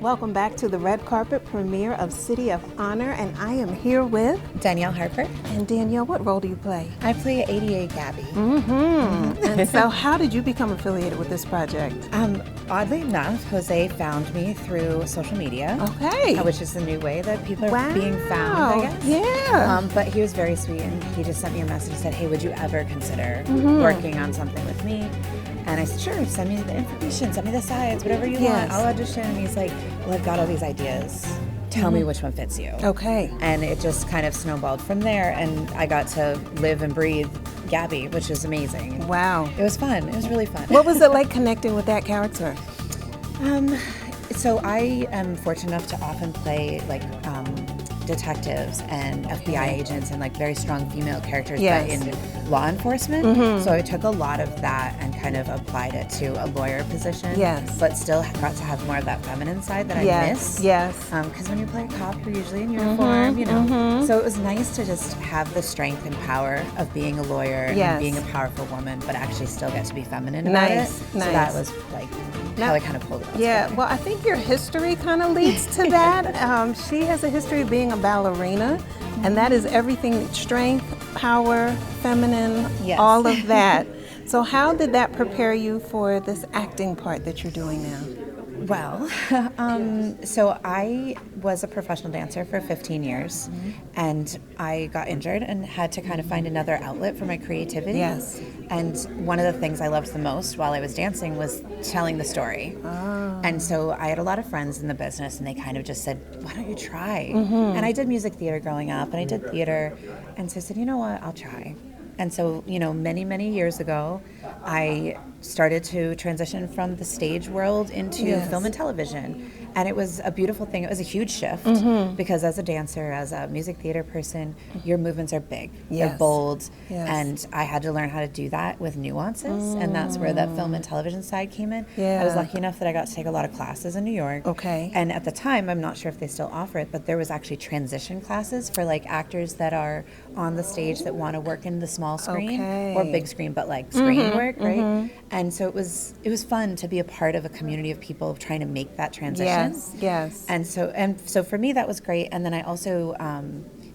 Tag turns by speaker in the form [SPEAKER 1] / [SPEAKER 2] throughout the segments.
[SPEAKER 1] Welcome back to the red carpet premiere of City of Honor, and I am here with
[SPEAKER 2] Danielle Harper.
[SPEAKER 1] And Danielle, what role do you play?
[SPEAKER 2] I play ADA Gabby.
[SPEAKER 1] And so how did you become affiliated with this project?
[SPEAKER 2] Oddly enough, Jose found me through social media.
[SPEAKER 1] Okay.
[SPEAKER 2] Which is the new way that people are being found, I guess.
[SPEAKER 1] Yeah.
[SPEAKER 2] But he was very sweet, and he just sent me a message and said, hey, would you ever consider working on something with me? And I said, sure, send me the information, send me the sides, whatever you want. I'll audition. And he's like, well, I've got all these ideas. Tell me which one fits you.
[SPEAKER 1] Okay.
[SPEAKER 2] And it just kind of snowballed from there, and I got to live and breathe Gabby, which was amazing.
[SPEAKER 1] Wow.
[SPEAKER 2] It was fun. It was really fun.
[SPEAKER 1] What was it like connecting with that character?
[SPEAKER 2] So I am fortunate enough to often play like detectives and FBI agents and like very strong female characters, but in law enforcement. So I took a lot of that and kind of applied it to a lawyer position. But still got to have more of that feminine side that I miss. Because when you play a cop, you're usually in uniform, you know. So it was nice to just have the strength and power of being a lawyer and being a powerful woman, but actually still get to be feminine about it. So that was like how I kind of pulled it off.
[SPEAKER 1] Well, I think your history kind of leads to that. She has a history of being a ballerina, and that is everything: strength, power, feminine, all of that. So how did that prepare you for this acting part that you're doing now?
[SPEAKER 2] Well, so I was a professional dancer for 15 years, and I got injured and had to kind of find another outlet for my creativity. And one of the things I loved the most while I was dancing was telling the story. And so I had a lot of friends in the business, and they kind of just said, why don't you try? And I did music theater growing up, and I did theater, and so I said, you know what, I'll try. And so, you know, many, many years ago, I started to transition from the stage world into film and television. And it was a beautiful thing. It was a huge shift because as a dancer, as a music theater person, your movements are big, they're bold, and I had to learn how to do that with nuances, and that's where that film and television side came in. I was lucky enough that I got to take a lot of classes in New York. And at the time, I'm not sure if they still offer it, but there was actually transition classes for like actors that are on the stage that want to work in the small screen or big screen, but like screen work, right? And so it was fun to be a part of a community of people trying to make that transition. And so for me that was great. And then I also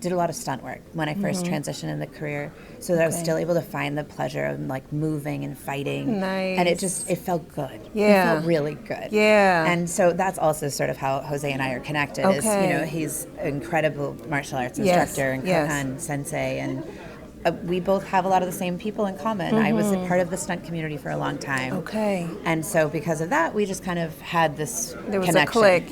[SPEAKER 2] did a lot of stunt work when I first transitioned in the career, so that I was still able to find the pleasure of like moving and fighting. And it felt good. It felt really good. And so that's also sort of how Jose and I are connected. Is, you know, he's an incredible martial arts instructor and Kohan sensei, and we both have a lot of the same people in common. I was a part of the stunt community for a long time. And so because of that, we just kind of had this
[SPEAKER 1] There was
[SPEAKER 2] connection.
[SPEAKER 1] a click,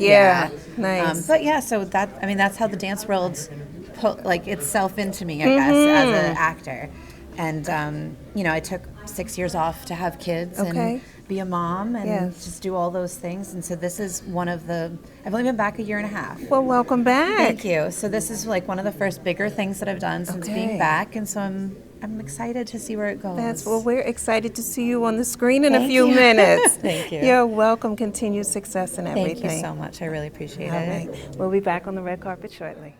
[SPEAKER 1] nice.
[SPEAKER 2] But yeah, so that, I mean, that's how the dance world put like itself into me, I guess, as an actor. And, you know, I took 6 years off to have kids and be a mom and just do all those things. And so this is one of the, I've only been back a year and a half.
[SPEAKER 1] Well, welcome back.
[SPEAKER 2] Thank you. So this is like one of the first bigger things that I've done since being back. And so I'm excited to see where it goes.
[SPEAKER 1] Well, we're excited to see you on the screen in a few minutes.
[SPEAKER 2] Thank you.
[SPEAKER 1] You're welcome. Continued success and everything.
[SPEAKER 2] Thank you so much. I really appreciate it.
[SPEAKER 1] All right. We'll be back on the red carpet shortly.